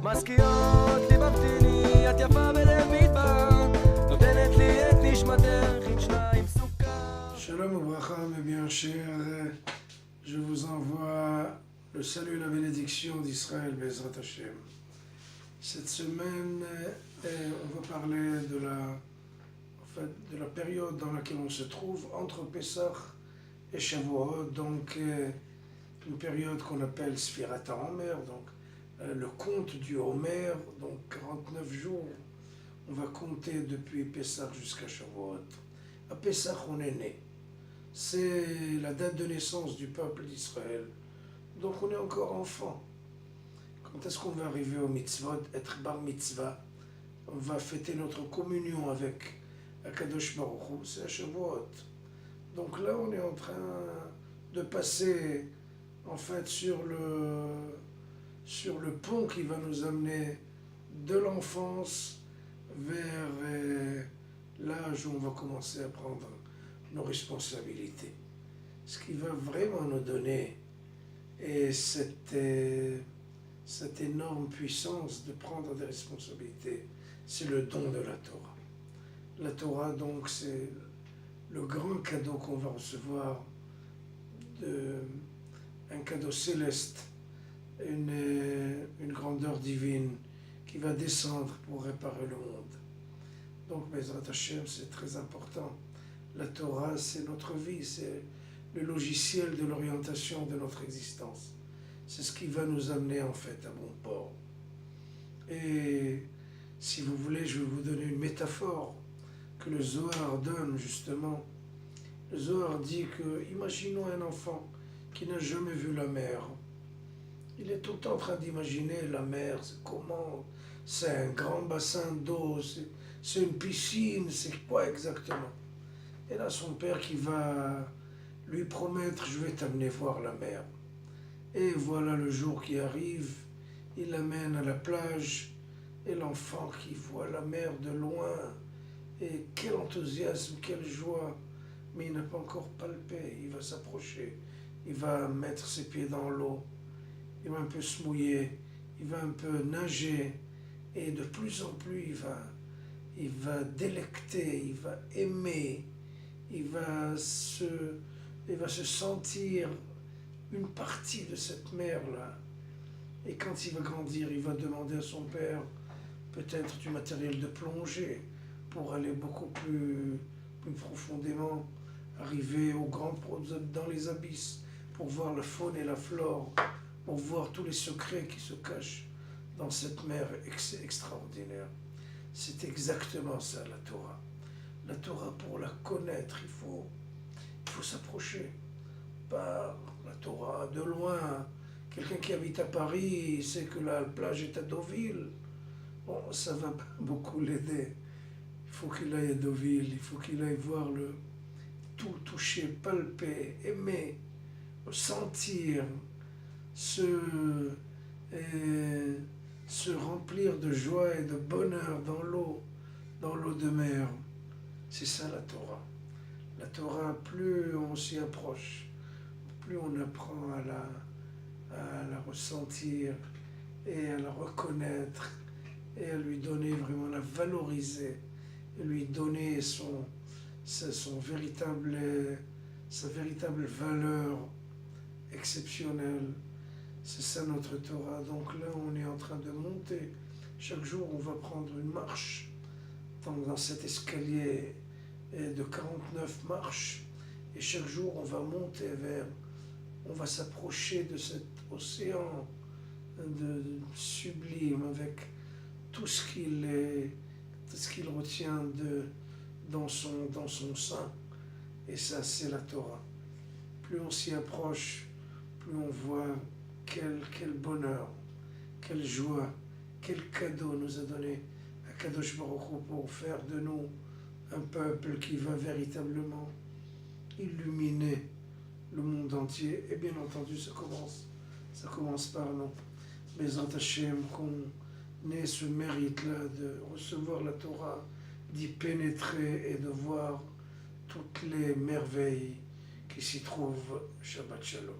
מזכירות לי ממתיני, את יפה בלב מדבר, נותנת לי את נשמתך עם שניים סוכר. Shalom Obracha, mes bien chers, je vous envoie le salut et la bénédiction d'Israël, Bezrat Hashem. Cette semaine, on va parler de la période dans laquelle on se trouve entre Pessah et Shavuot, donc une période qu'on appelle Sfirat HaOmer, donc le compte du Homer, donc 49 jours, on va compter depuis Pessah jusqu'à Shavuot. À Pessah, on est né. C'est la date de naissance du peuple d'Israël. Donc on est encore enfant. Quand est-ce qu'on va arriver au mitzvot, être bar mitzvah? On va fêter notre communion avec Akadosh Baruch Hu, c'est à Shavuot. Donc là, on est en train de passer en fait sur le pont qui va nous amener de l'enfance vers l'âge où on va commencer à prendre nos responsabilités. Ce qui va vraiment nous donner cette énorme puissance de prendre des responsabilités, c'est le don de la Torah. La Torah, donc, c'est le grand cadeau qu'on va recevoir, un cadeau céleste, une grandeur divine qui va descendre pour réparer le monde. Donc, Bezrat Hashem, c'est très important. La Torah, c'est notre vie, c'est le logiciel de l'orientation de notre existence. C'est ce qui va nous amener en fait à bon port. Et si vous voulez, je vais vous donner une métaphore que le Zohar donne justement. Le Zohar dit que, imaginons un enfant qui n'a jamais vu la mer. Il est tout le temps en train d'imaginer la mer, c'est comment, c'est un grand bassin d'eau, c'est une piscine, c'est quoi exactement? Et là, son père qui va lui promettre, je vais t'amener voir la mer. Et voilà le jour qui arrive, il l'amène à la plage, et l'enfant qui voit la mer de loin, et quel enthousiasme, quelle joie, mais il n'a pas encore palpé, il va s'approcher, il va mettre ses pieds dans l'eau, il va un peu se mouiller, il va un peu nager, et de plus en plus il va délecter, il va aimer, il va se sentir une partie de cette mer-là. Et quand il va grandir, il va demander à son père peut-être du matériel de plongée pour aller beaucoup plus profondément, arriver dans les abysses, pour voir la faune et la flore, pour voir tous les secrets qui se cachent dans cette mer extraordinaire. C'est exactement ça, la Torah. La Torah, pour la connaître, il faut s'approcher. Par la Torah, de loin, quelqu'un qui habite à Paris, il sait que la plage est à Deauville. Bon, ça va pas beaucoup l'aider. Il faut qu'il aille à Deauville, il faut qu'il aille voir tout toucher, palper, aimer, sentir, se remplir de joie et de bonheur dans l'eau de mer. C'est ça la Torah. La Torah, plus on s'y approche, plus on apprend à la ressentir et à la reconnaître et à lui donner vraiment, la valoriser et lui donner sa véritable valeur exceptionnelle. C'est ça notre Torah. Donc là, on est en train de monter. Chaque jour, on va prendre une marche dans cet escalier de 49 marches, et chaque jour on va monter on va s'approcher de cet océan sublime avec tout ce qu'il retient dans son sein. Et ça, c'est la Torah. Plus on s'y approche, plus on voit quel bonheur, quelle joie, quel cadeau nous a donné Akadosh Baruch Hu pour faire de nous un peuple qui va véritablement illuminer le monde entier. Et bien entendu, ça commence par nous. Bezrat Hashem, qu'on ait ce mérite-là de recevoir la Torah, d'y pénétrer et de voir toutes les merveilles qui s'y trouvent. Shabbat Shalom.